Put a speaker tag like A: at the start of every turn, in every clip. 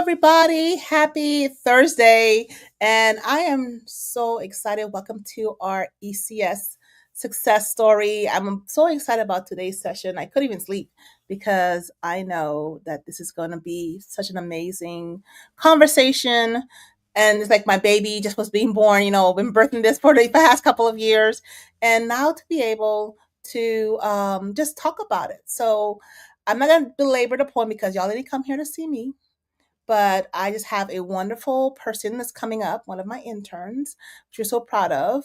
A: everybody. Happy Thursday. And I am so excited. Welcome to our ECS success story. I'm so excited about today's session. I couldn't even sleep because I know that this is going to be such an amazing conversation. And it's like my baby just was being born, been birthing this for the past couple of years. And now to be able to just talk about it. So I'm not going to belabor the point because y'all didn't come here to see me, but I just have a wonderful person that's coming up, one of my interns, which we're so proud of.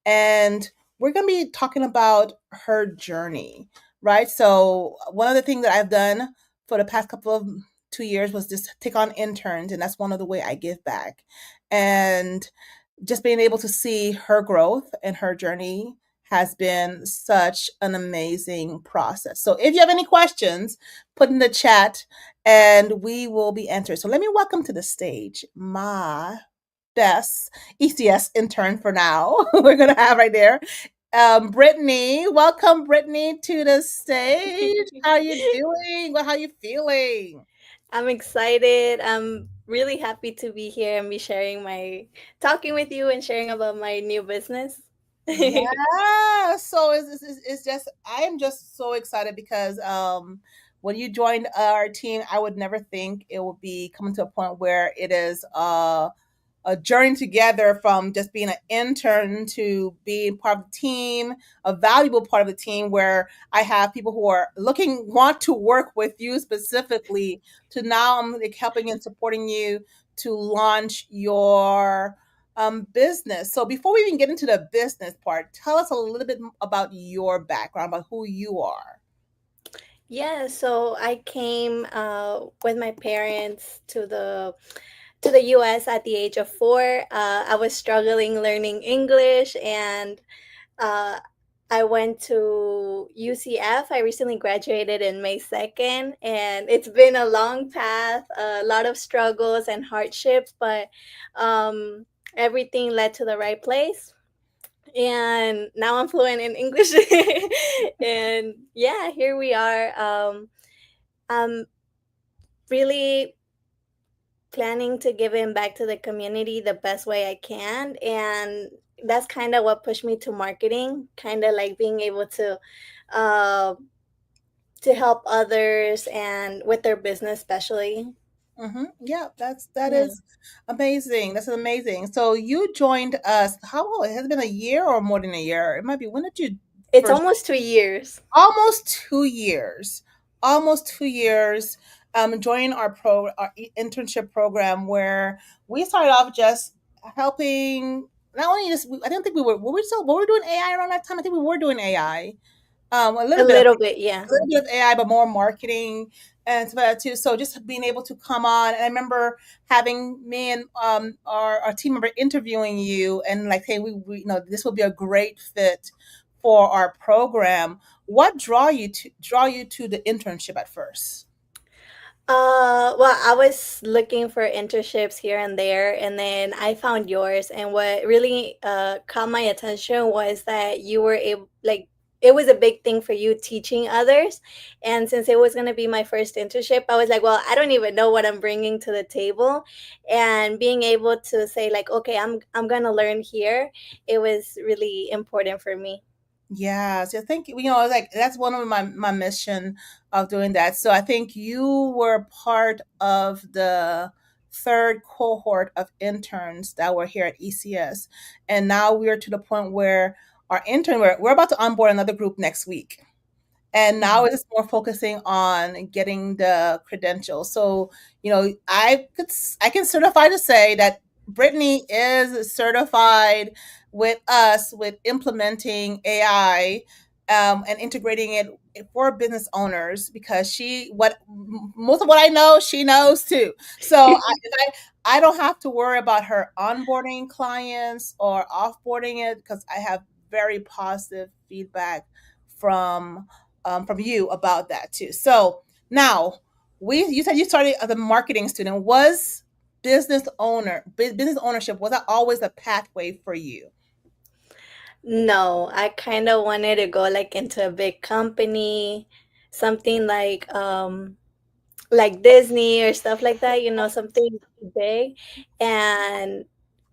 A: And we're going to be talking about her journey, right? So, one of the things that I've done for the past couple of 2 years was just take on interns, and that's one of the way I give back. And just being able to see her growth and her journey has been such an amazing process. So if you have any questions, put in the chat and we will be answered. So let me welcome to the stage my best ECS intern for now. We're going to have right there. Brittany, welcome Brittany to the stage. How are you doing? How are you feeling?
B: I'm excited. I'm really happy to be here and be talking with you and sharing about my new business.
A: Yeah. So it's just I am just so excited because when you joined our team, I would never think it would be coming to a point where it is a journey together from just being an intern to being part of the team, a valuable part of the team where I have people who are want to work with you specifically to now I'm like helping and supporting you to launch your business. So before we even get into the business part, tell us a little bit about your background, about who you are.
B: Yeah, so I came with my parents to the U.S. at the age of 4. I was struggling learning English, and uh, I went to UCF. I recently graduated in May 2nd, and it's been a long path, a lot of struggles and hardships, but um, everything led to the right place. And now I'm fluent in English. And yeah, here we are. I'm really planning to give in back to the community the best way I can. And that's kind of what pushed me to marketing, kind of like being able uh, to help others and with their business, especially.
A: Yeah, that
B: Yeah.
A: is amazing. That's amazing. So you joined us. How old? It has been a year or more than a year. It might be. When did you
B: It's
A: first?
B: almost 2 years.
A: Almost 2 years. Almost 2 years. Joining our internship program where we started off just helping. Not only just, I don't think we were we doing AI around that time. I think we were doing AI. A
B: A
A: little bit of
B: little bit, yeah.
A: AI, but more marketing and stuff like that too. So just being able to come on, and I remember having me and our team member interviewing you, and like, hey, we this will be a great fit for our program. What draw you to the internship at first?
B: Well, I was looking for internships here and there, and then I found yours. And what really caught my attention was that you were able, like, it was a big thing for you teaching others. And since it was going to be my first internship, I was like, well, I don't even know what I'm bringing to the table. And being able to say, like, okay, I'm going to learn here, it was really important for me.
A: Yes, I think like that's one of my mission of doing that. So I think you were part of the third cohort of interns that were here at ECS, and now we're to the point where we're about to onboard another group next week, and now
B: Mhm.
A: it's more focusing on getting the credentials. So I can certify to say that Brittany is certified with us with implementing AI, and integrating it for business owners because most of what I know she knows too. So I don't have to worry about her onboarding clients or offboarding it because I have very positive feedback from you about that too. So now you said you started as a marketing student. Was business ownership, was that always a pathway for you?
B: No, I kind of wanted to go like into a big company, something like like Disney or stuff like that, something big. And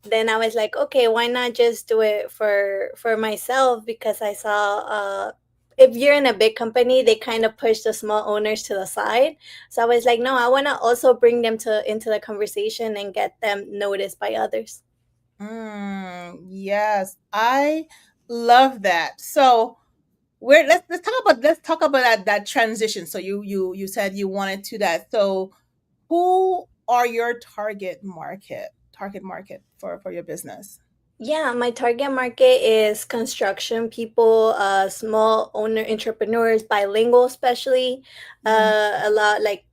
B: then I was like, okay, why not just do it for myself? Because I saw if you're in a big company, they kind of push the small owners to the side. So I was like, no, I want to also bring them to into the conversation and get them noticed by others.
A: Yes, I love that. So we're let's talk about that transition. So you said you wanted to that. So who are your target market for your business?
B: Yeah, my target market is construction people, small owner entrepreneurs, bilingual especially.
A: Mhm,
B: A lot like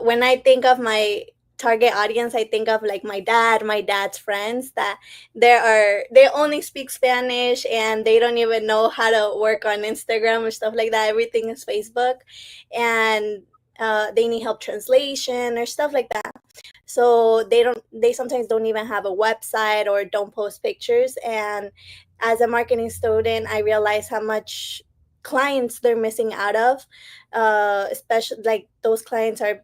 B: when I think of my target audience, I think of like my dad's friends that they only speak Spanish and they don't even know how to work on Instagram or stuff like that. Everything is Facebook, and they need help translation or stuff like that. So they sometimes don't even have a website or don't post pictures. And as a marketing student, I realized how much clients they're missing out of, especially like those clients are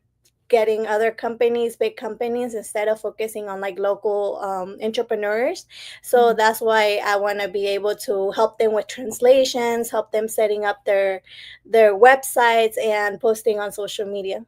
B: getting other companies, big companies, instead of focusing on like local entrepreneurs. So
A: mhm.
B: that's why I want to be able to help them with translations, help them setting up their websites and posting on social media.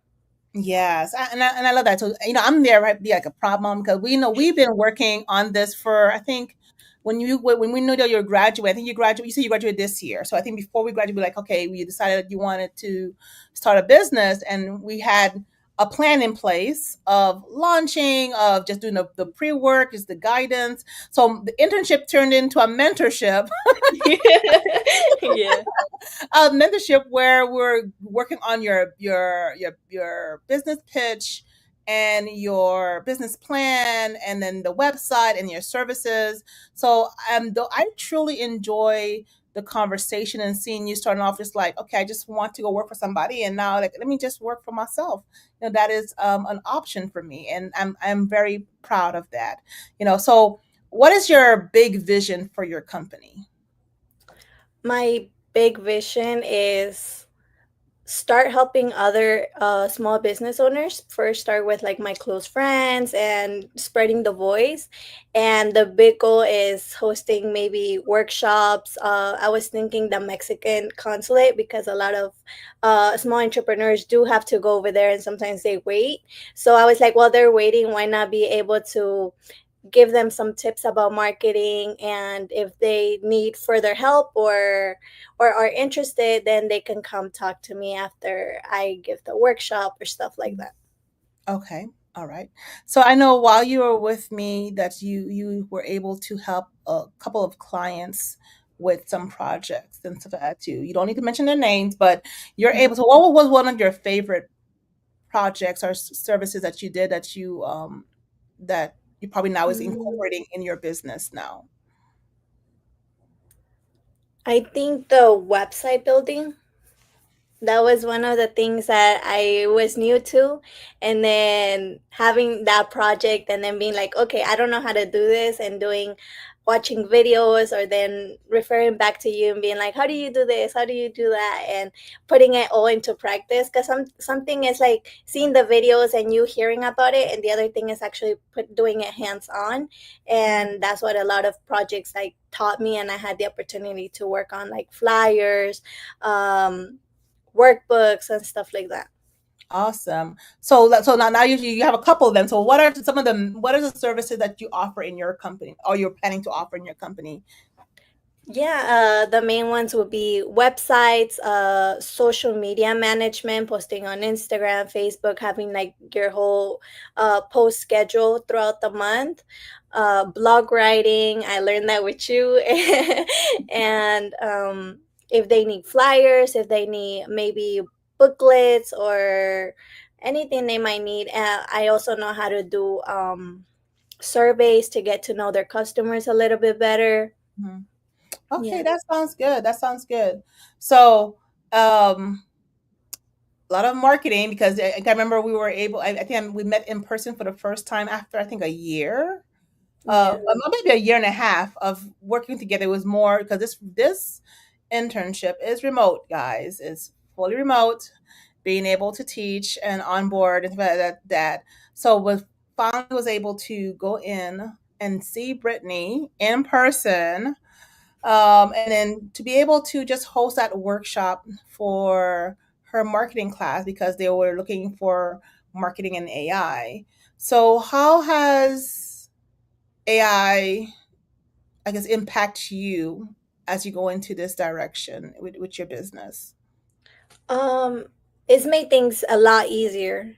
A: Yes, and I love that. So I'm there right be like a problem because we know we've been working on this for I think when we know that you're a graduate. I think you graduate. You said you graduated this year. So I think before we graduated, we were like, okay, we decided you wanted to start a business, and we had a plan in place of launching, of just doing the pre work, is the guidance. So the internship turned into a mentorship
B: Yeah.
A: a mentorship where we're working on your business pitch and your business plan and then the website and your services. So though I truly enjoy the conversation and seeing you starting off just like, okay, I just want to go work for somebody, and now like let me just work for myself. That is an option for me, and I'm very proud of that. So what is your big vision for your company?
B: My big vision is start helping other small business owners. First start with like my close friends and spreading the voice, and the big goal is hosting maybe workshops. I was thinking the Mexican consulate, because a lot of small entrepreneurs do have to go over there and sometimes they wait. So I was like, while they're waiting, why not be able to give them some tips about marketing, and if they need further help or are interested, then they can come talk to me after I give the workshop or stuff like that.
A: Okay. All right. So I know while you were with me that you were able to help a couple of clients with some projects and stuff like that too. You don't need to mention their names, but you're able to. What was one of your favorite projects or services that you did that you probably now is
B: Mm,
A: incorporating in your business now?
B: I think the website building, that was one of the things that I was new to. And then having that project and then being like, okay, I don't know how to do this, and watching videos, or then referring back to you and being like, how do you do this? How do you do that? And putting it all into practice. Because something is like seeing the videos and you hearing about it. And the other thing is actually doing it hands on. And that's what a lot of projects like taught me. And I had the opportunity to work on like flyers, workbooks and stuff like that.
A: Awesome. So now you have a couple of them. So what are some of them? What are the services that you offer in your company, or you're planning to offer in your company?
B: Yeah, the main ones would be websites, social media management, posting on Instagram, Facebook, having like your whole post schedule throughout the month, blog writing. I learned that with you. And if they need flyers, if they need maybe booklets or anything they might need. I also know how to do surveys to get to know their customers a little bit better.
A: Mhm. Okay,
B: Yeah.
A: that sounds good. That sounds good. So, a lot of marketing because I remember we were able. I think we met in person for the first time after I think a year,
B: Yeah.
A: maybe a year and a half of working together. It was more because this internship is remote, guys. It's fully remote, being able to teach and onboard and that. So was finally was able to go in and see Brittany in person, and then to be able to just host that workshop for her marketing class because they were looking for marketing and AI. So how has I guess, impact you as you go into this direction with your business?
B: Um, it's made things a lot easier.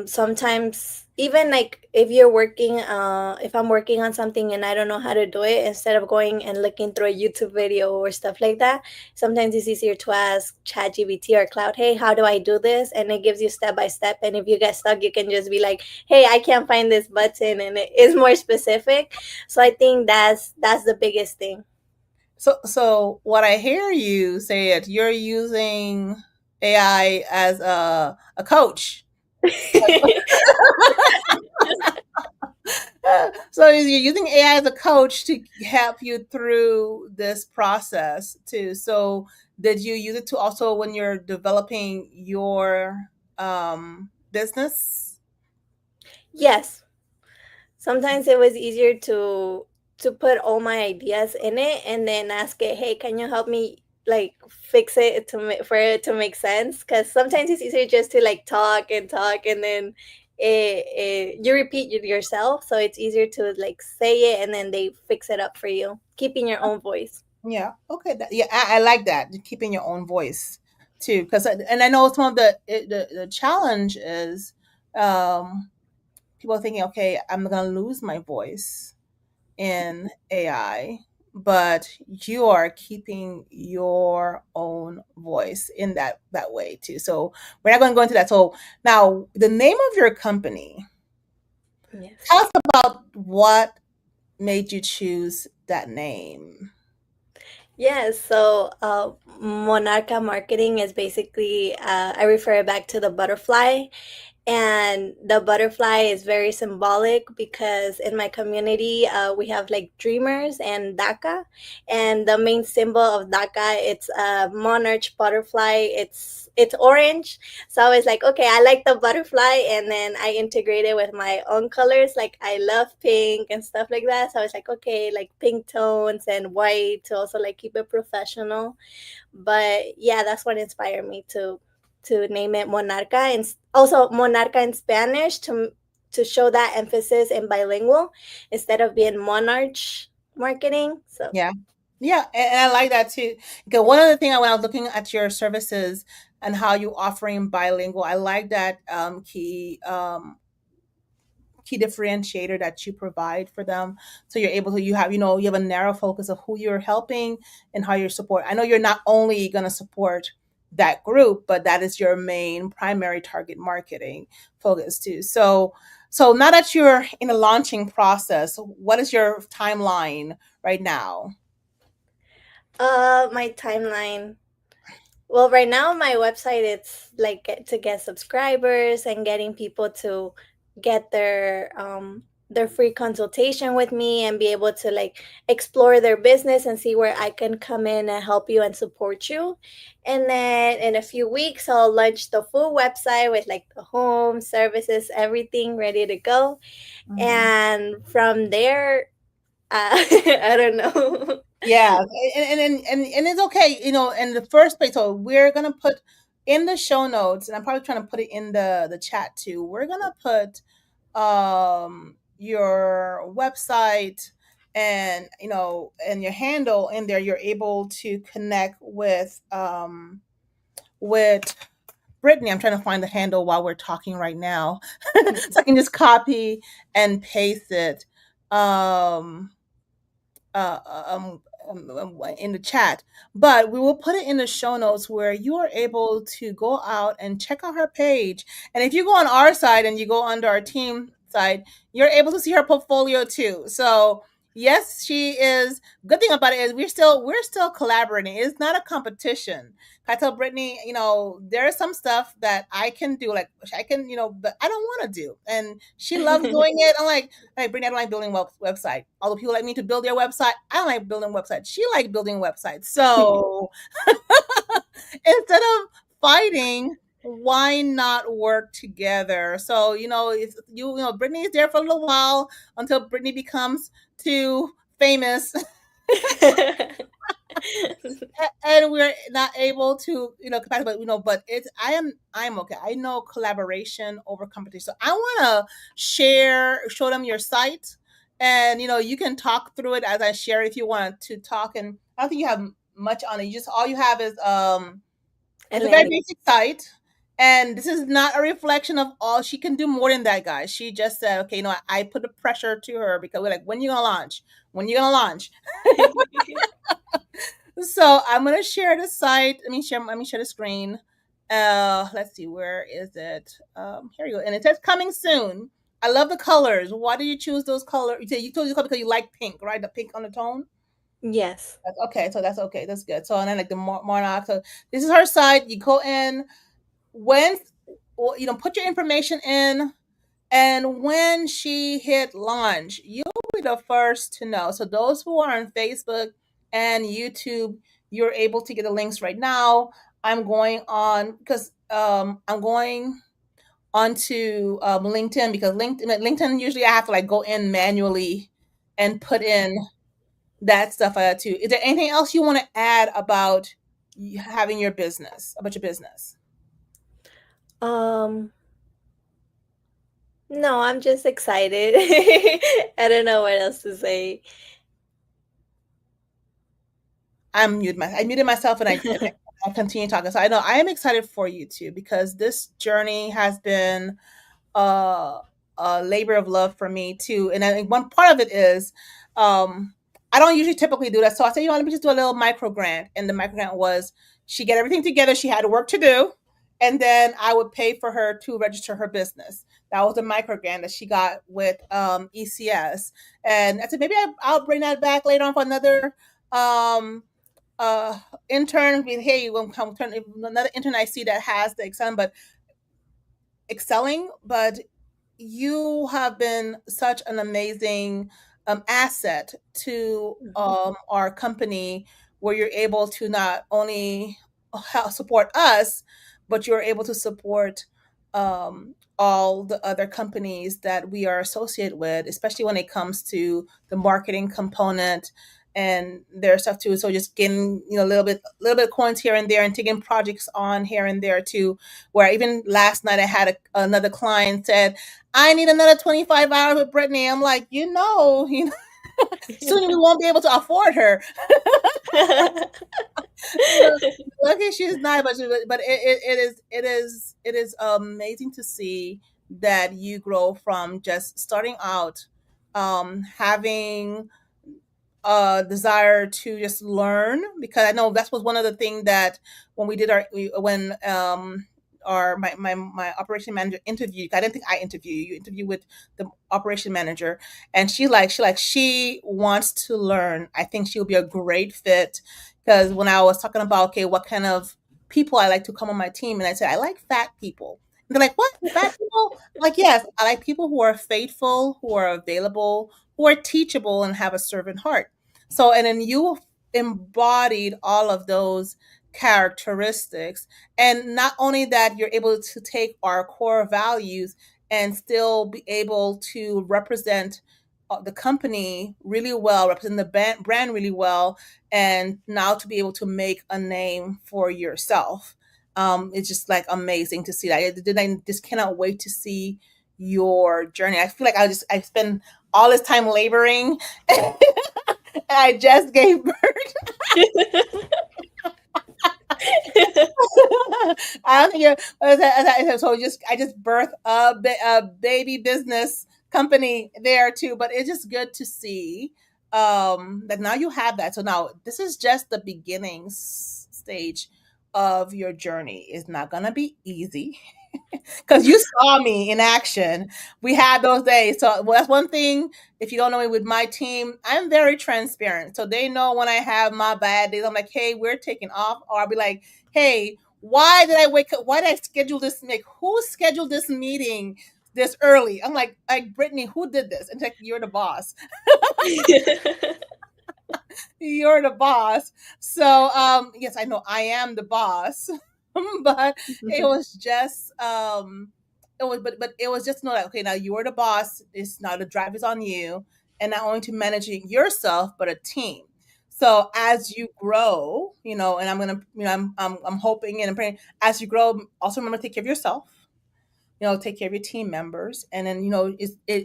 B: Sometimes even like if I'm working on something and I don't know how to do it, instead of going and looking through a YouTube video or stuff like that, sometimes it's easier to ask ChatGPT or Cloud, hey, how do I do this? And it gives you step by step. And if you get stuck, you can just be like, hey, I can't find this button, and it is more specific. So I think that's the biggest thing.
A: So what I hear you say it, you're using AI as a coach. So you're using AI as a coach to help you through this process too. So did you use it to also when you're developing your business?
B: Yes, sometimes it was easier to put all my ideas in it and then ask it, hey, can you help me like fix it for it to make sense? Because sometimes it's easier just to like talk and then you repeat it yourself, so it's easier to like say it and then they fix it up for you, keeping your own voice.
A: Yeah. Okay. Yeah, I like that. Keeping your own voice too, because and I know some of the challenge is um, people are thinking, okay, I'm gonna lose my voice in AI, but you are keeping your own voice in that way too. So we're not going to go into that. So now the name of your company.
B: Yes.
A: Tell us about what made you choose that name.
B: Yes, so Monarca Marketing is basically, I refer it back to the butterfly. And the butterfly is very symbolic because in my community, we have like dreamers and DACA. And the main symbol of DACA, it's a monarch butterfly. It's orange. So I was like, okay, I like the butterfly. And then I integrated with my own colors. Like I love pink and stuff like that. So I was like, okay, like pink tones and white to also like keep it professional. But yeah, that's what inspired me to name it Monarca, and also Monarca in Spanish to show that emphasis in bilingual instead of being monarch marketing. So
A: Yeah. Yeah, and I like that too. Because one of the things when I was looking at your services and how you offering bilingual, I like that key differentiator that you provide for them. So you're able to you have a narrow focus of who you're helping and how you're support. I know you're not only going to support that group, but that is your main primary target marketing focus too. So now that you're in the launching process, what is your timeline right now?
B: my timeline. Well, right now on my website, it's like to get subscribers and getting people to get their free consultation with me and be able to like explore their business and see where I can come in and help you and support you. And then in a few weeks, I'll launch the full website with like the home services, everything ready to go.
A: Mhm.
B: And from there, I don't know.
A: Yeah, and it's okay, in the first place. So we're gonna put in the show notes, and I'm probably trying to put it in the chat too. We're gonna put your website and and your handle in there. You're able to connect with Brittany. I'm trying to find the handle while we're talking right now, so I can just copy and paste it. Um, uh, um, in the chat, but we will put it in the show notes where you are able to go out and check out her page. And if you go on our side and you go under our team side, you're able to see her portfolio too. So yes, she is. Good thing about it is we're still collaborating. It's not a competition. I tell Brittany, there is some stuff that I can do, like I can, but I don't want to do, and she loves doing it. I'm like, hey, Brittany, I don't like building website. Although people like me to build their website, I don't like building websites. She like building websites. So instead of fighting, why not work together? So, it's, Brittany is there for a little while until Brittany becomes too famous and we're not able to, compatible, but I'm okay. I know collaboration over competition. So I want to show them your site, and you can talk through it as I share if you want to talk. And I don't think you have much on it. You just all you have is it's
B: And
A: a very
B: then
A: basic site. And this is not a reflection of all she can do more than that, guys. She just said, okay, I put the pressure to her because we're like, when you gonna launch? When you gonna launch? So I'm gonna share the site. Let me share the screen. Let's see, where is it? Here you go. And it says coming soon. I love the colors. Why do you choose those colors? You chose the color because you like pink, right? The pink undertone.
B: yes.
A: That's okay. So that's okay. That's good. So and then like the Monarch. So this is her site. You go in when, well, put your information in, and when she hit launch, you'll be the first to know. So those who are on Facebook and YouTube, you're able to get the links right now. I'm going on because I'm going onto LinkedIn, because LinkedIn usually I have to like go in manually and put in that stuff too. Is there anything else you want to add about having your business, about your business?
B: Um, no, I'm just excited. I don't know what else to say.
A: I muted myself, and I continue talking. So I know I am excited for you too, because this journey has been uh, a labor of love for me too. And I think one part of it is, um, I don't usually typically do that. So I said, let me just do a little micro grant. And the micro grant was she get everything together. She had work to do. And then I would pay for her to register her business. That was a micro grant that she got with ECS. And I said, maybe I'll bring that back later on for another um, uh, intern. I mean, hey, when come turn another intern I see that has the excelling, but you have been such an amazing asset to
B: Mhm.
A: our company, where you're able to not only help support us, but you're able to support all the other companies that we are associated with, especially when it comes to the marketing component and their stuff too. So just getting a little bit of coins here and there, and taking projects on here and there too. Where even last night I had another client said, I need another 25 hours with Brittany. I'm like, soon we won't be able to afford her. Lucky she's not, but it is amazing to see that you grow from just starting out, having a desire to just learn, because I know that was one of the things that when we did when our my operation manager interviewed. I didn't think I interviewed you. You interviewed with the operation manager, and she wants to learn. I think she'll be a great fit, because when I was talking about, okay, what kind of people I like to come on my team, and I said I like fat people. And they're like, what, fat people? I'm like, yes, I like people who are faithful, who are available, who are teachable, and have a servant heart. So, and then you embodied all of those characteristics. And not only that, you're able to take our core values and still be able to represent the company really well, represent the brand really well, and now to be able to make a name for yourself. It's just like amazing to see that. I just cannot wait to see your journey. I feel like I spend all this time laboring and I just gave birth. I don't think so. I just birthed a baby business company there too. But it's just good to see that now you have that. So now this is just the beginning stage of your journey. It's not gonna be easy, because you saw me in action. We had those days. So well, that's one thing. If you don't know me, with my team, I'm very transparent. So they know when I have my bad days. I'm like, hey, we're taking off. Or I'll be like, hey, why did I wake up? Why did I schedule this? Like, who scheduled this meeting this early? I'm like Brittany, who did this? And like, you're the boss. You're the boss. So yes, I know I am the boss. but it was just but it was just know that okay, now you're the boss. It's now the drive is on you, and not only to managing yourself but a team. So as you grow, and I'm gonna, I'm hoping and I'm praying as you grow. Also remember to take care of yourself. Take care of your team members, and then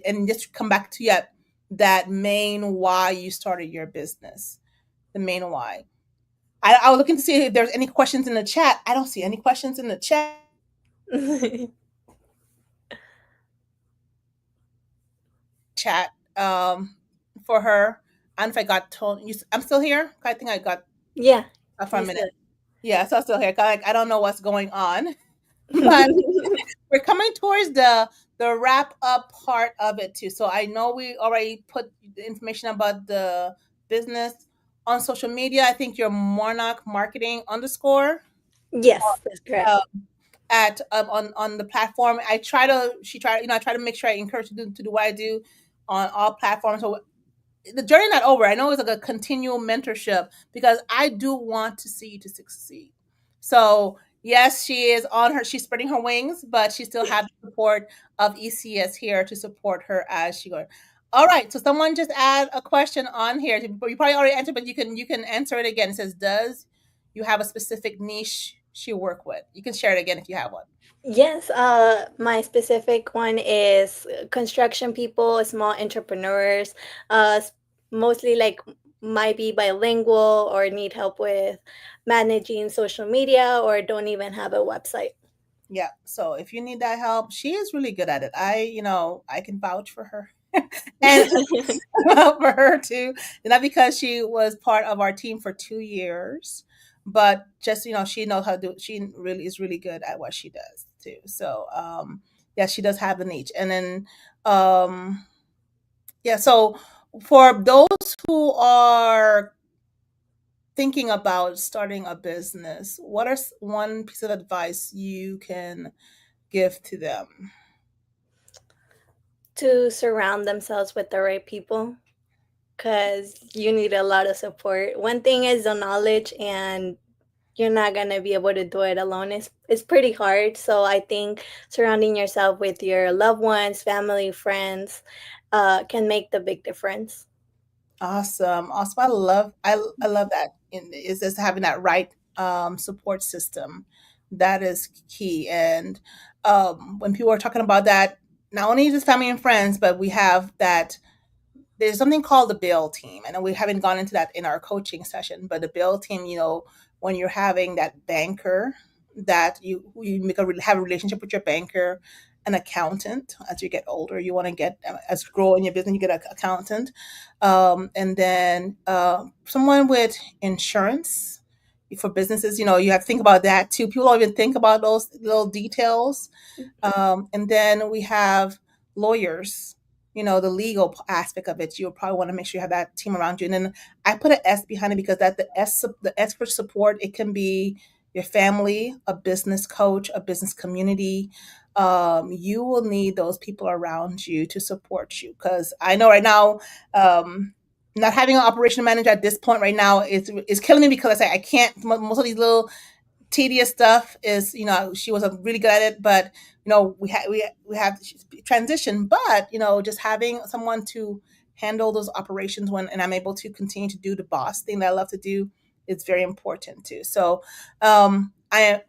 A: and just come back to yet that main why you started your business, the main why. I was looking to see if there's any questions in the chat. I don't see any questions in the chat for her. I don't know if I got told. I'm still here. I think I got
B: Yeah,
A: for a
B: you
A: minute.
B: said.
A: Yeah, so I'm still here. Like, I don't know what's going on, but we're coming towards the wrap up part of it too. So I know we already put the information about the business on social media. I think you're Monarch Marketing underscore
B: Yes, that's correct.
A: uh, at on the platform. I try to make sure I encourage you to do what I do on all platforms. So the journey not over. I know it's like a continual mentorship because I do want to see you to succeed. So yes, she is on her. She's spreading her wings, but she still has the support of ECS here to support her as she goes. All right. So someone just add a question on here. You probably already answered, but you can answer it again. It says, "Does you have a specific niche she work with?" You can share it again if you have one.
B: Yes, my specific one is construction people, small entrepreneurs, mostly like might be bilingual or need help with managing social media or don't even have a website.
A: Yeah. So if you need that help, she is really good at it. I can vouch for her. And for her too. And not because she was part of our team for 2 years, but just she knows how to do. She really is really good at what she does too. So yeah, she does have the niche. And then yeah, so for those who are thinking about starting a business, what are one piece of advice you can give to them?
B: To surround themselves with the right people because you need a lot of support. One thing is the knowledge, and you're not gonna be able to do it alone. It's pretty hard. So I think surrounding yourself with your loved ones, family, friends, can make the big difference.
A: Awesome. Awesome. I love that. Is just having that right support system. That is key. And when people are talking about that, not only just family and friends, but we have that there's something called the build team. And we haven't gone into that in our coaching session, but the build team, when you're having that banker that you have a relationship with your banker, an accountant. As you get older, you want to get as grow in your business, you get an accountant, and then someone with insurance for businesses. You have to think about that too. People don't even think about those little details. And then we have lawyers, the legal aspect of it. You'll probably want to make sure you have that team around you. And then I put an S behind it because the S for support, it can be your family, a business coach, a business community. You will need those people around you to support you. Because I know right now, not having an operation manager at this point right now is killing me because I can't. Most of these little tedious stuff is she was really good at it, but we have transition, but just having someone to handle those operations when and I'm able to continue to do the boss thing that I love to do is very important too. So I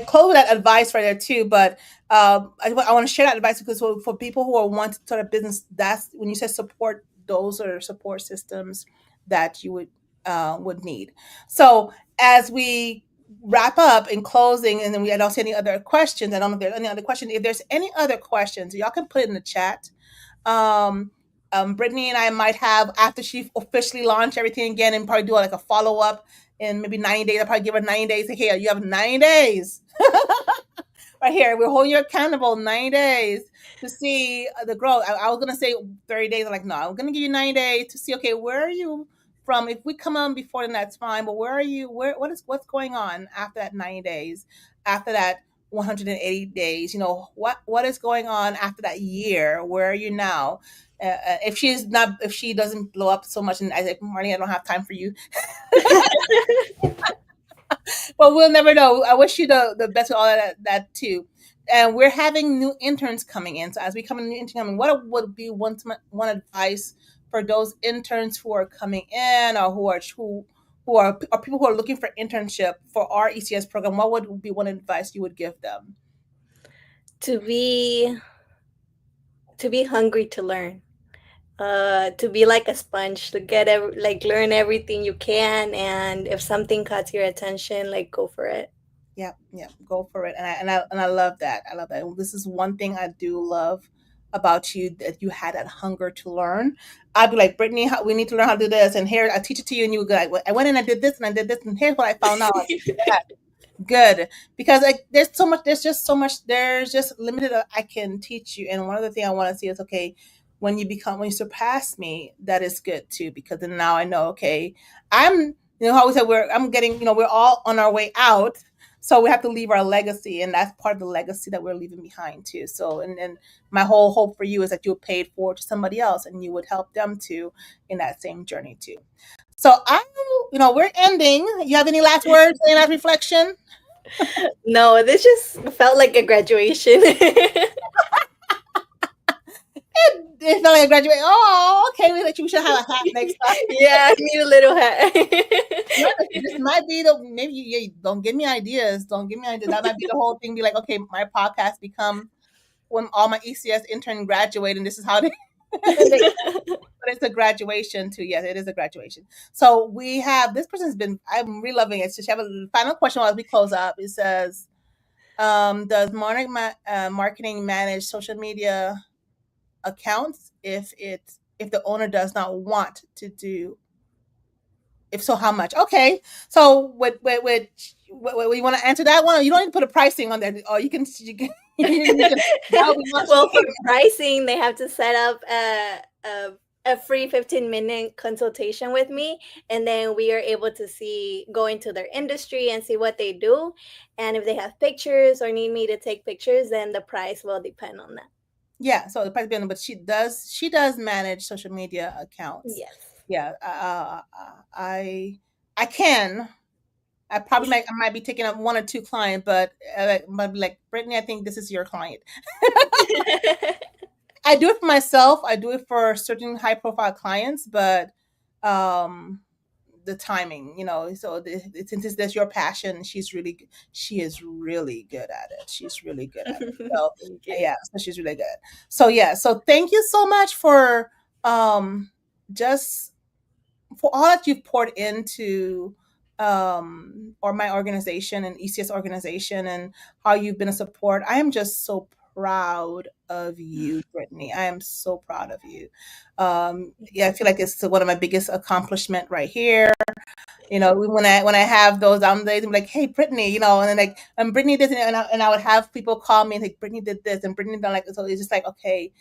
A: close with that advice right there too, but I want to share that advice because for people who are want to start a business, that's when you say support, those are support systems that you would need. So as we wrap up in closing, and then I don't see any other questions. I don't know if there's any other questions. If there's any other questions, y'all can put it in the chat. Um, Brittany and I might have after she officially launched everything again, and probably do like a follow up in maybe 90 days. I'll probably give her 90 days. Like, hey, you have 90 days right here. We're holding you accountable 90 days to see the growth. I was gonna say 30 days. I'm like, no, I'm gonna give you 90 days to see. Okay, where are you from? If we come on before then, that's fine. But where are you? What's going on after that 90 days? After that 180 days? What is going on after that year? Where are you now? If she doesn't blow up so much, and I say, Marnie, I don't have time for you. But we'll never know. I wish you the best with all of that too. And we're having new interns coming in. So as we come in, new interns coming, what would be one advice for those interns who are coming in, or who are or people who are looking for internship for our ECS program? What would be one advice you would give them?
B: to be to be hungry to learn, to be like a sponge, to like learn everything you can, and if something caught your attention, like go for it.
A: Yeah, yeah, go for it. And I love that. I love that. This is one thing I do love about you, that you had that hunger to learn. I'd be like, Brittany, we need to learn how to do this, and here I teach it to you, and you would go like, "Well, I went in, I did this, and I did this, and here's what I found out." Good, because like there's so much, there's just so much, there's just limited that I can teach you. And one of the things I want to see is, okay, when you surpass me, that is good too, because then now I know, okay, I'm, how we said, I'm getting, we're all on our way out, so we have to leave our legacy, and that's part of the legacy that we're leaving behind too. So, and my whole hope for you is that you would pay it forward to somebody else, and you would help them too in that same journey too. So we're ending. You have any last words, any last reflection?
B: No, this just felt like a graduation.
A: It's not like a graduate. Oh, okay. We should have a hat next time.
B: Yeah, I need a little hat.
A: This might be the maybe don't give me ideas. Don't give me ideas. That might be the whole thing. Be like, okay, my podcast become when all my ECS intern graduate, and this is how they. But it's a graduation too. Yes, it is a graduation. So we have this person's been. I'm really loving it. So she have a final question as we close up. It says, "Does Marketing manage social media accounts if the owner does not want to do, if so, how much?" Okay, so you want to answer that one, or you don't need to put a pricing on there, or you can that would be much
B: Well, for
A: easier.
B: pricing, they have to set up a free 15-minute consultation with me, and then we are able to go into their industry and see what they do. And if they have pictures or need me to take pictures, then the price will depend on that.
A: Yeah, so the price being, but she does manage social media accounts.
B: Yes.
A: Yeah, I can. I might be taking up one or two clients, but might be like, Brittany, I think this is your client. I do it for myself. I do it for certain high profile clients, but um, the timing, so since that's your passion, she is really good at it. She's really good at it. So
B: Thank you.
A: yeah, so she's really good. So yeah, so thank you so much for just for all that you've poured into or my organization and ECS organization, and how you've been a support. I am just so proud of you, Brittany. I am so proud of you. Yeah, I feel like it's one of my biggest accomplishment right here. When I have those down days, I'm like, hey, Brittany, and then like, and Brittany did, and I would have people call me and like, Brittany did this, and Brittany done like, so it's just like, okay,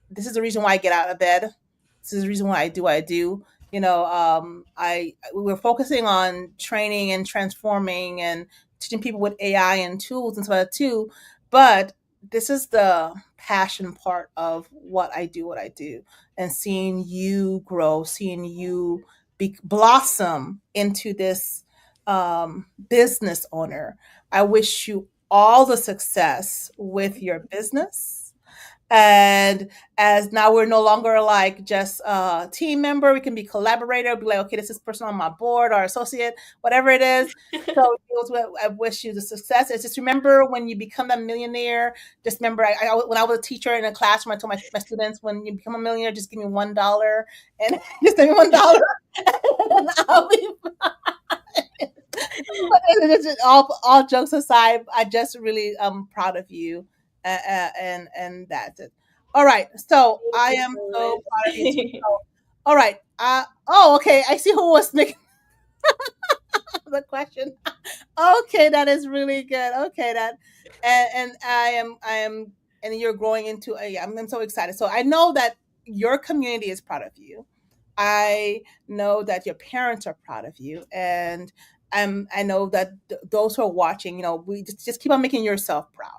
A: this is the reason why I get out of bed. This is the reason why I do what I do. I we were focusing on training and transforming and teaching people with AI and tools and stuff too, but this is the passion part of what I do, and seeing you grow, seeing you blossom into this business owner. I wish you all the success with your business, and as now we're no longer like just a team member, we can be collaborator, be like, okay, this is person on my board or associate, whatever it is. So I wish you the success. It's just, remember, when you become a millionaire, just remember, when I was a teacher in a classroom, I told my students, when you become a millionaire, just give me $1, and just give me $1. And I'll be all jokes aside, I just really proud of you, and that's it. All right, so
B: Thank
A: I
B: you
A: am
B: so
A: so proud of you too.
B: much.
A: So, all right. Oh, okay. I see who was making the question. Okay, that is really good. Okay, and and you're growing into a. I'm so excited. So I know that your community is proud of you. I know that your parents are proud of you, and I know that those who are watching, we just keep on making yourself proud.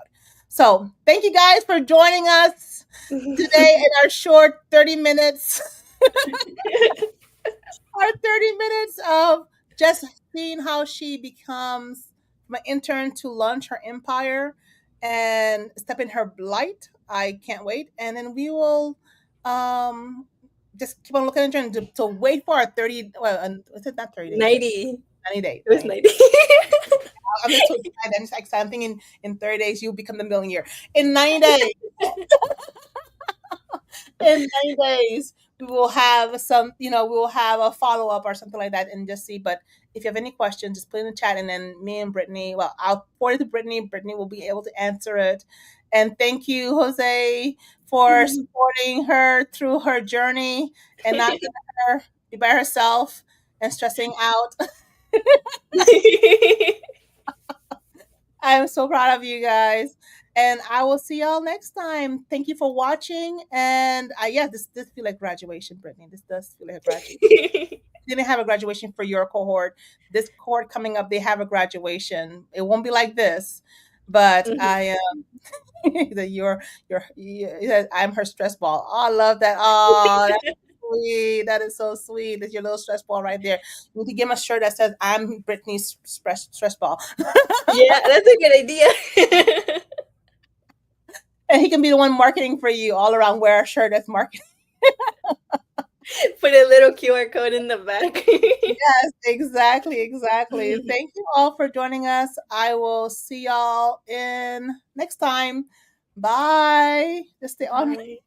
A: So thank you guys for joining us today in our short 30 minutes, our 30 minutes of just seeing how she becomes from an intern to launch her empire and step in her light. I can't wait. And then we will um, just keep on looking at her and to wait for our 30, well, is it not 30 days?
B: 90.
A: 90 days.
B: It was
A: 90.
B: 90.
A: I'm just so excited. I'm just excited. I'm thinking in 30 days, you'll become the millionaire. In 90 days, in 90 days, we will have some, we will have a follow up or something like that and just see. But if you have any questions, just put in the chat and then me and Brittany, well, I'll forward it to Brittany. Brittany will be able to answer it. And thank you, Jose, for supporting her through her journey and not letting her be by herself and stressing out. I'm so proud of you guys. And I will see y'all next time. Thank you for watching. And yeah, this feel like graduation, Brittany. This does feel like a graduation. Didn't have a graduation for your cohort. This cohort coming up, they have a graduation. It won't be like this, but I am that I'm her stress ball. Oh, I love that. Oh, that's sweet. That is so sweet. That's your little stress ball right there. You need to give him a shirt that says I'm Brittany's stress ball.
B: Yeah, that's a good idea.
A: And he can be the one marketing for you all around. Wear a shirt that's marketing.
B: Put a little QR code in the back.
A: Yes, exactly, exactly. Thank you all for joining us. I will see y'all in next time. Bye. Just stay on.
B: Bye.